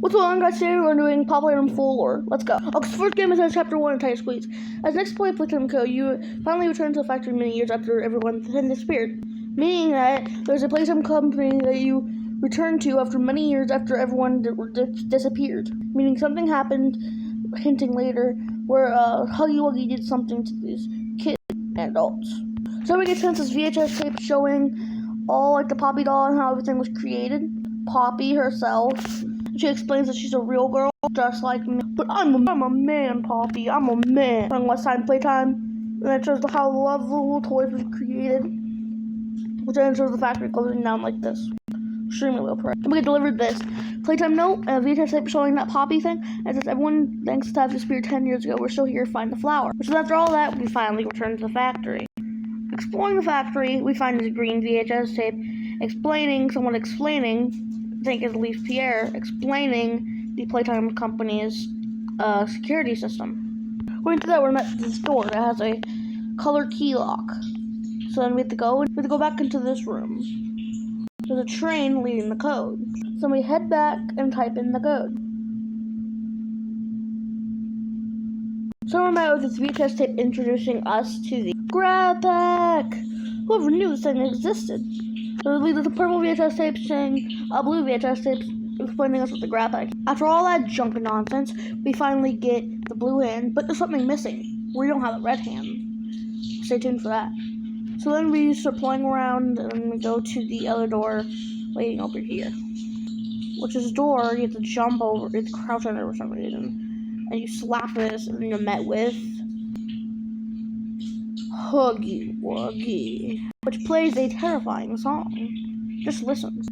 What's going on, guys? Today we're doing Playtime full lore. Let's go. Okay, so first game is Chapter 1 of Tight Squeeze. As next play Playtime Co, you finally return to the factory many years after everyone had disappeared. Meaning that there's a Playtime company that you return to after many years after everyone disappeared. Meaning something happened, hinting later, where Huggy Wuggy did something to these kids and adults. So we get sent this VHS tape showing all like the Poppy doll and how everything was created. Poppy herself. She explains that she's a real girl, just like me. But I'm a man, Poppy. I'm a man. During West Time Playtime, and that shows how lovable toys were created. Which then shows the factory closing down like this. Extremely low price. And we get delivered this Playtime note and a VHS tape showing that Poppy thing. And it says, everyone thanks to have disappeared 10 years ago. We're still here to find the flower. So after all that, we finally return to the factory. Exploring the factory, we find this green VHS tape someone explaining, I think it's at least Pierre, explaining the Playtime company's security system. According to that, we're met at this door that has a color key lock. So then we have to go back into this room. There's a train leading the code. So we head back and type in the code. So we're met with this VHS tape introducing us to the grab pack. Whoever knew this thing existed. So we leave with a purple VHS tape saying a blue VHS tape explaining us what the grab pack. After all that junk and nonsense, we finally get the blue hand, but there's something missing. We don't have a red hand. Stay tuned for that. So then we start playing around and we go to the other door waiting over here. Which is a door you have to jump over, you have to crouch under for some reason. And you slap this and then you're met with Huggy Wuggy, which plays a terrifying song. Just listen.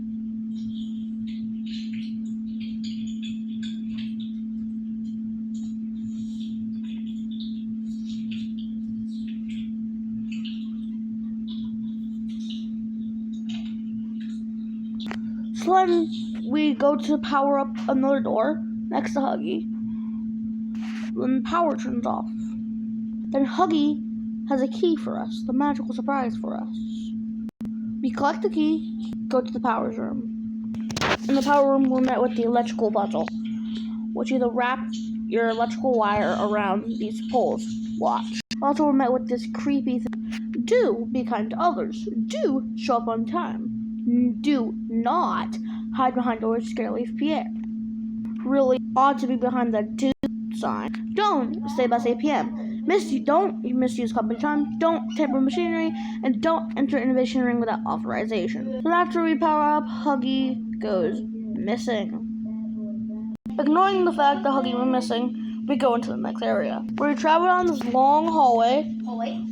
So then we go to power up another door next to Huggy. Then power turns off. Then Huggy has a key for us, the magical surprise for us. We collect the key, go to the power room. In the power room, we're met with the electrical puzzle, which you wrap your electrical wire around these poles. Watch. Also, we're met with this creepy thing. Do be kind to others. Do show up on time. Do not hide behind doors to scare Leaf Pierre. Really ought to be behind the do sign. Don't stay past 8 p.m. Don't misuse company time, don't tamper machinery, and don't enter innovation ring without authorization. So after we power up, Huggy goes missing. Ignoring the fact that Huggy went missing, we go into the next area. We travel down this long hallway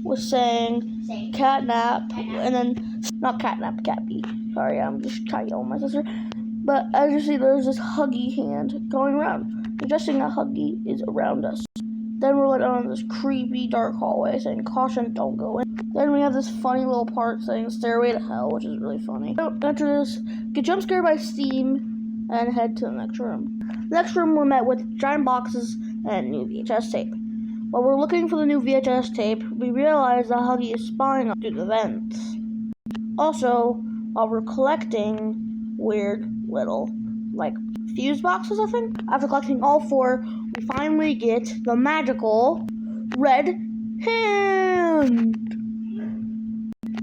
with saying catnap, and then, not catnap, catbee. Sorry, I'm just trying to yell at my sister. But as you see, there's this Huggy hand going around, suggesting that Huggy is around us. Then we're led on this creepy dark hallway saying caution, don't go in. Then we have this funny little part saying stairway to hell, which is really funny. So after this, get jump scared by steam and head to the next room. Next room we're met with giant boxes and new VHS tape. While we're looking for the new VHS tape, we realize that Huggy is spying us through the vents. Also, while we're collecting weird little, fuse boxes, I think. After collecting all 4, we finally get the magical red hand.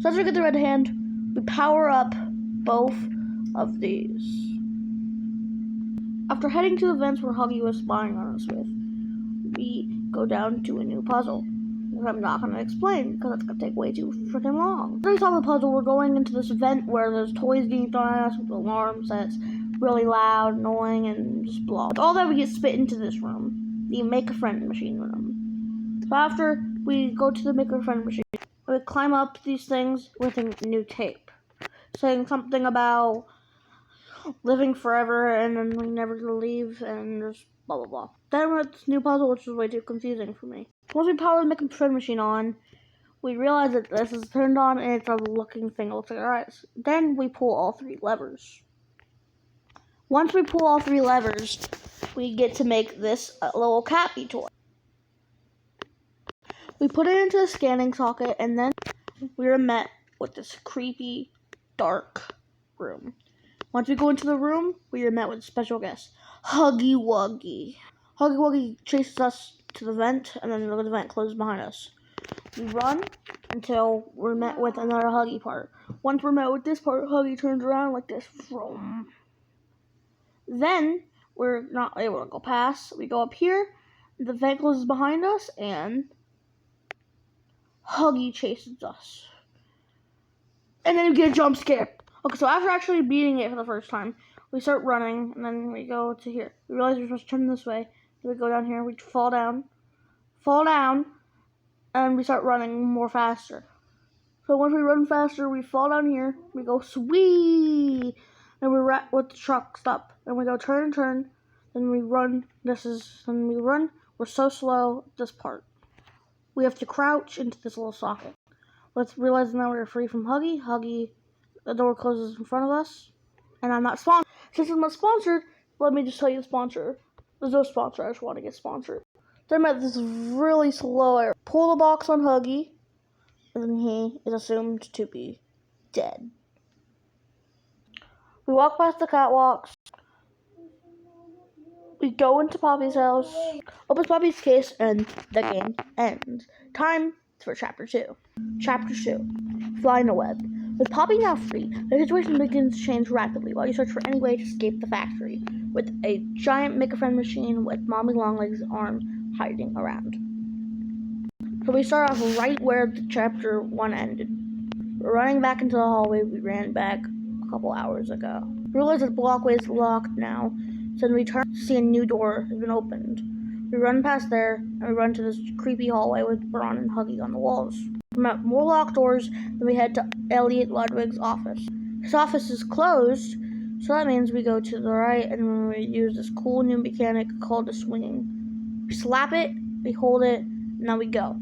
So after we get the red hand, we power up both of these. After heading to the vents where Huggy was spying on us with, we go down to a new puzzle, which I'm not going to explain because it's going to take way too freaking long. After we solve the puzzle, we're going into this vent where there's toys being thrown at us with alarms that's really loud, annoying, and just blah. With all that, we get spit into this room, the Make-A-Friend machine room. So after we go to the Make-A-Friend machine, we climb up these things with a new tape, saying something about living forever, and then we never leave, and just blah blah blah. Then we're at this new puzzle, which is way too confusing for me. Once we power the Make-A-Friend machine on, we realize that this is turned on, and it's a looking thing that looks like our eyes. Then we pull all 3 levers. Once we pull all 3 levers, we get to make this little Cappy toy. We put it into a scanning socket, and then we are met with this creepy, dark room. Once we go into the room, we are met with a special guest, Huggy Wuggy. Huggy Wuggy chases us to the vent, and then the vent closes behind us. We run until we're met with another Huggy part. Once we're met with this part, Huggy turns around like this. Vroom. Then we're not able to go past. We go up here, the vent closes behind us, and Huggy chases us. And then we get a jump scare. Okay, so after actually beating it for the first time, we start running, and then we go to here. We realize we're supposed to turn this way. Then we go down here, we fall down, and we start running more faster. So once we run faster, we fall down here, we go swee, and we're right with the truck stop. Then we go turn, then we run, we're so slow, this part. We have to crouch into this little socket. Let's realize now we're free from Huggy, the door closes in front of us, and I'm not sponsored. Since I'm not sponsored, let me just tell you the sponsor. There's no sponsor, I just want to get sponsored. Then I'm at this really slow area. Pull the box on Huggy, and then he is assumed to be dead. We walk past the catwalks. We go into Poppy's house, opens Poppy's case, and the game ends. Time for Chapter 2. Chapter 2. Fly in a web. With Poppy now free, the situation begins to change rapidly while you search for any way to escape the factory, with a giant make-a-friend machine with Mommy Longlegs' arm hiding around. So we start off right where the Chapter 1 ended. We're running back into the hallway we ran back a couple hours ago. We realize that the walkway is locked now, so then we turn to see a new door has been opened. We run past there, and we run to this creepy hallway with Braun and Huggy on the walls. We met more locked doors, then we head to Elliot Ludwig's office. His office is closed, so that means we go to the right, and we use this cool new mechanic called the swinging. We slap it, we hold it, and now we go.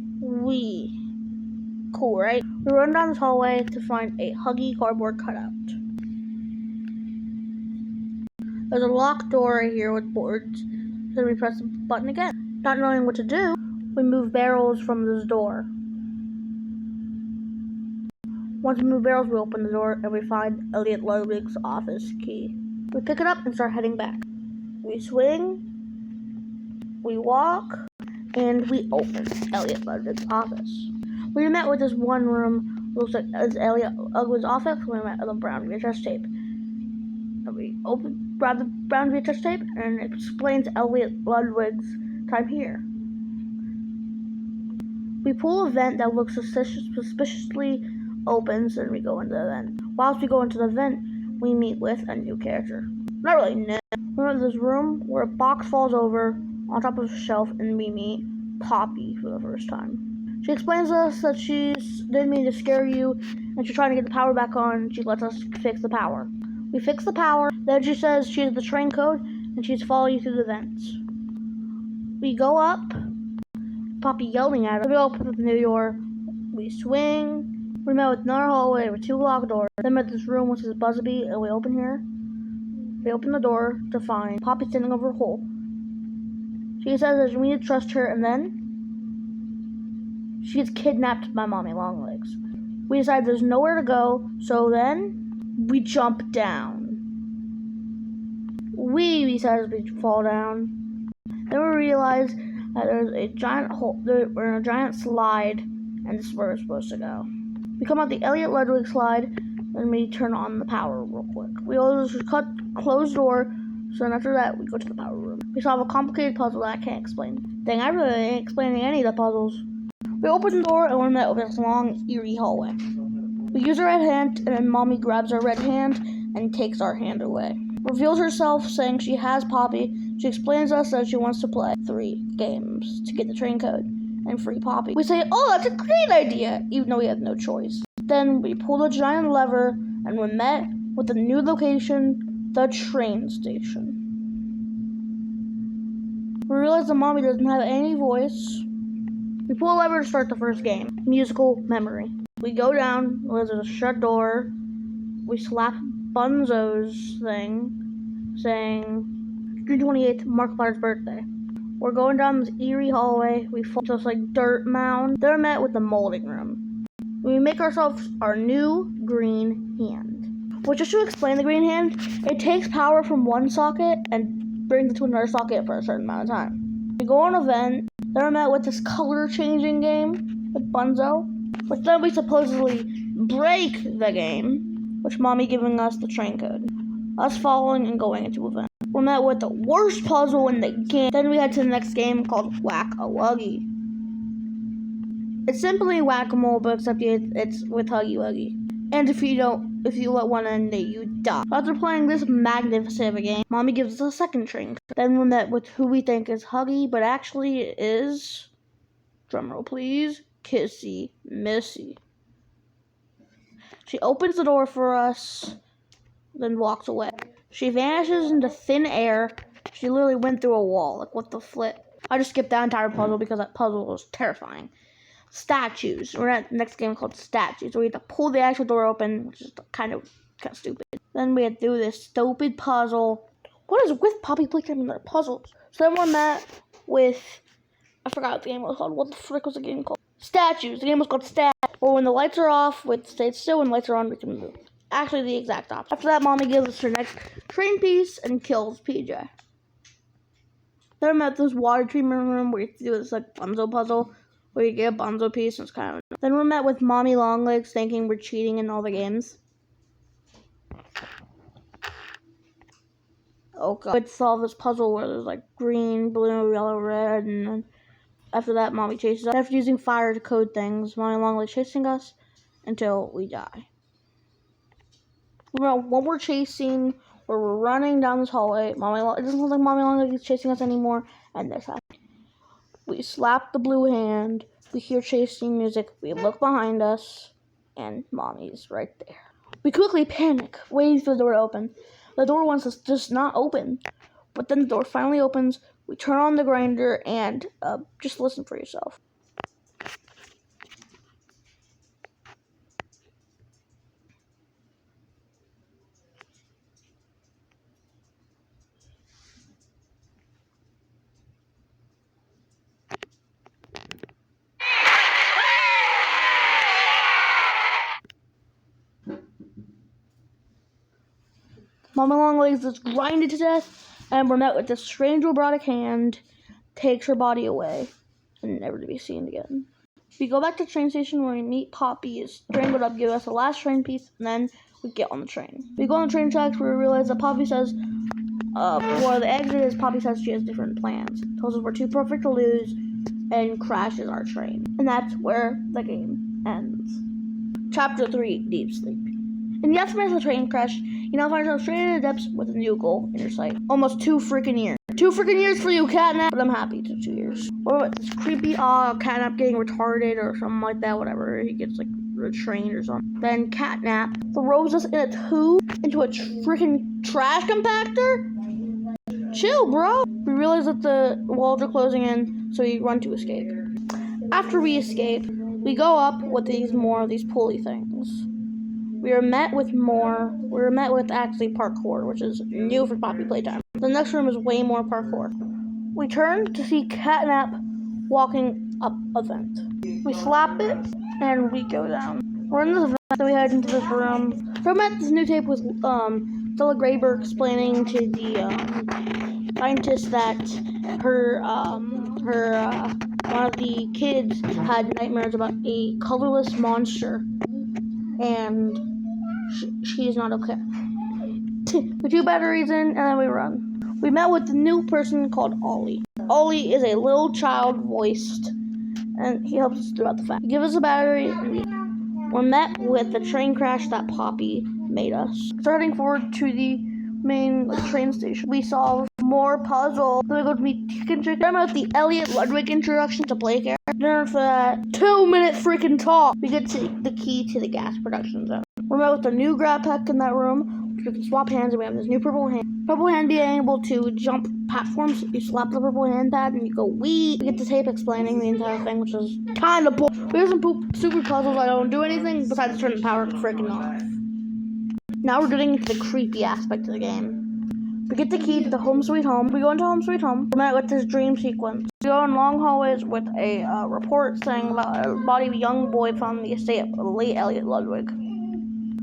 Cool, right? We run down this hallway to find a Huggy cardboard cutout. There's a locked door right here with boards. Then we press the button again. Not knowing what to do, we move barrels from this door. Once we move barrels, we open the door and we find Elliot Ludwig's office key. We pick it up and start heading back. We swing, we walk, and we open Elliot Ludwig's office. We met with this one room, looks like as Elliot Ludwig's office. We met with a brown VHS tape. And we grab the brown VHS tape, and it explains Elliot Ludwig's time here. We pull a vent that looks suspiciously opens, and we go into the vent. Whilst we go into the vent, we meet with a new character. Not really new. We're in this room where a box falls over on top of a shelf, and we meet Poppy for the first time. She explains to us that she didn't mean to scare you, and she's trying to get the power back on. She lets us fix the power. We fix the power, then she says she has the train code, and she's to follow you through the vents. We go up, Poppy yelling at us. We open the new door, we swing, we met with another hallway with two locked doors. Then we met this room which is Busby, and we open here. We open the door to find Poppy standing over a hole. She says that we need to trust her, and then she gets kidnapped by Mommy Longlegs. We decide there's nowhere to go, so then we jump down. We decide as we fall down. Then we realize that there's a giant hole. We're in a giant slide, and this is where we're supposed to go. We come out the Elliot Ludwig slide, and we turn on the power real quick. We always cut closed door, so then after that, we go to the power room. We solve a complicated puzzle that I can't explain. Dang, I really ain't explaining any of the puzzles. We open the door, and we're met with this long, eerie hallway. We use our red hand, and then Mommy grabs our red hand and takes our hand away. Reveals herself, saying she has Poppy. She explains to us that she wants to play 3 games to get the train code and free Poppy. We say, oh, that's a great idea, even though we have no choice. Then we pull the giant lever, and we're met with a new location, the train station. We realize that Mommy doesn't have any voice. We pull a lever to start the first game, musical memory. We go down, there's a shut door, we slap Bunzo's thing, saying, June 28th, Mark Potter's birthday. We're going down this eerie hallway, we fall to this dirt mound. They're met with the molding room. We make ourselves our new green hand. Well, just to explain the green hand, it takes power from one socket and brings it to another socket for a certain amount of time. We go on an event, then we're met with this color changing game with Bunzo, which then we supposedly break the game, which Mommy giving us the train code. Us following and going into event. We're met with the worst puzzle in the game. Then we head to the next game called Whack-a-Wuggy. It's simply whack-a-mole, but except it's with Huggy Wuggy. And if you let one end, you die. After playing this magnificent game, Mommy gives us a second train. Then we're met with who we think is Huggy, but actually it is, drumroll please, Kissy Missy. She opens the door for us, then walks away. She vanishes into thin air. She literally went through a wall. Like, what the flip? I just skipped that entire puzzle because that puzzle was terrifying. Statues. We're at the next game called Statues. So we have to pull the actual door open, which is kind of stupid. Then we had to do this stupid puzzle. What is with Poppy Playtime and their puzzles? So then we're met with, I forgot what the game was called. What the frick was the game called? Statues. The game was called Statues. Well, when the lights are off, we stay still. When the lights are on, we can move. Actually, the exact opposite. After that, Mommy gives us her next train piece and kills PJ. Then we're at this water treatment room where you have to do this like Bunzo puzzle, where you get a Bunzo piece, and it's kind of. Then we're met with Mommy Longlegs thinking we're cheating in all the games. Oh god. We solve this puzzle where there's like green, blue, yellow, red, and then after that, Mommy chases us. After using fire to code things, Mommy Longlegs chasing us until we die. When we're chasing, or we're running down this hallway, it doesn't look like Mommy Longlegs is chasing us anymore, and this happens. We slap the blue hand, we hear chasing music, we look behind us, and Mommy's right there. We quickly panic, waiting for the door to open. The door wants us just not open, but then the door finally opens, we turn on the grinder, and just listen for yourself. Mommy Longlegs is grinded to death, and we're met with this strange robotic hand, takes her body away, and never to be seen again. We go back to the train station where we meet Poppy, is strangled up, give us the last train piece, and then we get on the train. We go on the train tracks where we realize that Poppy says, the exit is Poppy says she has different plans. Tells us we're too perfect to lose, and crashes our train. And that's where the game ends. Chapter 3, Deep Sleep. In the aftermath of the train crash, you now find yourself straight in the depths with a new goal in your sight. Almost 2 freaking years. 2 freaking years for you, Catnap! But I'm happy it's 2 years. What about this creepy, Catnap getting retarded or something like that, whatever. He gets, like, retrained or something. Then Catnap throws us in a tube into a freaking trash compactor? Chill, bro! We realize that the walls are closing in, so we run to escape. After we escape, we go up with more of these pulley things. We were met with actually parkour, which is new for Poppy Playtime. The next room is way more parkour. We turn to see Catnap walking up a vent. We slap it, and we go down. We're in this vent, then we head into this room. So I'm at this new tape with Stella Graber explaining to the scientist that one of the kids had nightmares about a colorless monster, and she's not okay. We 2 batteries in, and then we run. We met with a new person called Ollie. Ollie is a little child voiced, and he helps us throughout the fight. He gives us a battery, and we're met with the train crash that Poppy made us. Starting forward to the main train station, we solve more puzzles. Then we go to meet Chicken Chick. Then with the Elliot Ludwig introduction to Blake Air. Then for that 2-minute freaking talk, we get to the key to the gas production zone. We're met with a new grab pack in that room, which we can swap hands, and we have this new purple hand. Purple hand being able to jump platforms. You slap the purple hand pad and you go wee. We get the tape explaining the entire thing, which is kind of boring. We have some super puzzles that don't do anything besides turn the power freaking off. Now we're getting into the creepy aspect of the game. We get the key to the Home Sweet Home. We go into Home Sweet Home. We're met with this dream sequence. We go in long hallways with a report saying about a body of a young boy found in the estate of the late Elliot Ludwig.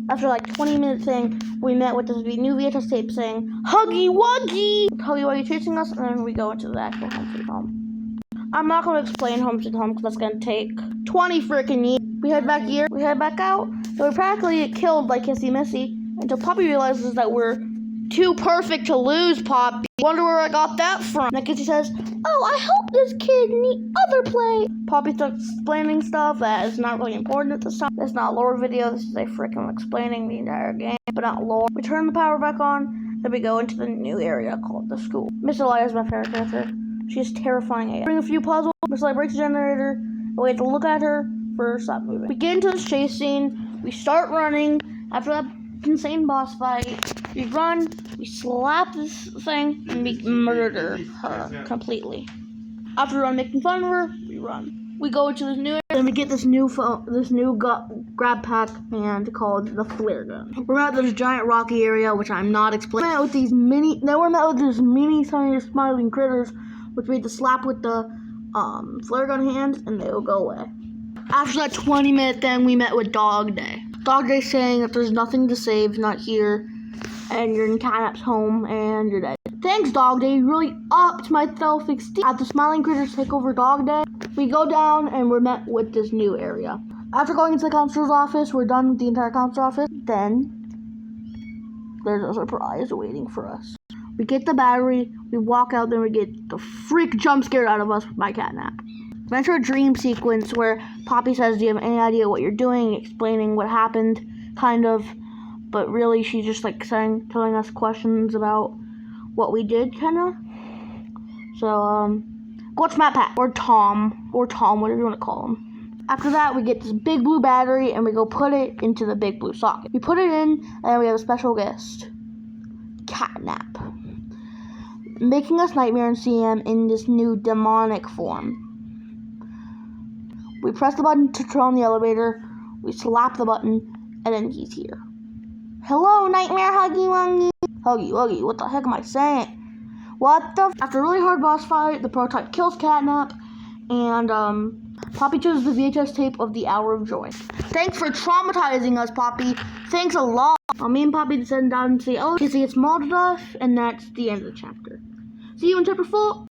After like 20-minute thing, we met with this new VHS tape saying, Huggy Wuggy! Huggy Wuggy chasing us, and then we go into the actual Home Sweet Home. I'm not going to explain Home Sweet Home because that's going to take 20 freaking years. We head back here, we head back out, and we practically get killed by Kissy Missy until Poppy realizes that we're too perfect to lose, Poppy. Wonder where I got that from. And Kissy says, oh, I hope this kid need other play. Poppy starts explaining stuff that is not really important at this time. It's not a lore video, this is a freaking explaining the entire game, but not lore. We turn the power back on, then we go into the new area called the school. Miss Elia is my favorite character. She's terrifying. Bring a few puzzles, Miss Elia breaks the generator, and we have to look at her for her stop moving. We get into this chase scene, we start running. After that insane boss fight, we run, we slap this thing, and we murder her completely. After making fun of her, we run. We go into this new area, and we get this new grab pack and called the flare gun. We're at this giant rocky area, which I'm not explaining. We're met with these mini tiny smiling critters, which we had to slap with the flare gun hand, and they will go away. After that 20-minute thing, we met with Dog Day. Dog Day saying that there's nothing to save, not here, and you're in Catnap's home, and you're dead. Thanks, Dog Day. You really upped my self-esteem. At the Smiling Critters take over Dog Day, we go down, and we're met with this new area. After going into the counselor's office, we're done with the entire counselor's office. Then, there's a surprise waiting for us. We get the battery, we walk out, then we get the freak jump scared out of us by Catnap. We enter a dream sequence where Poppy says, do you have any idea what you're doing? Explaining what happened, kind of. But really, she's just like telling us questions about what we did, kind of. So, what's Matt Pat? Or Tom, whatever you want to call him. After that, we get this big blue battery, and we go put it into the big blue socket. We put it in, and we have a special guest. Catnap. Making us nightmare and see him in this new demonic form. We press the button to turn on the elevator, we slap the button, and then he's here. Hello, Nightmare Huggy Wuggy. Huggy Wuggy, what the heck am I saying? After a really hard boss fight, the prototype kills Catnap, and Poppy chooses the VHS tape of The Hour of Joy. Thanks for traumatizing us, Poppy. Thanks a lot. Me and Poppy descend down and say, oh, Kissy gets mauled to death, and that's the end of the chapter. See you in chapter 4.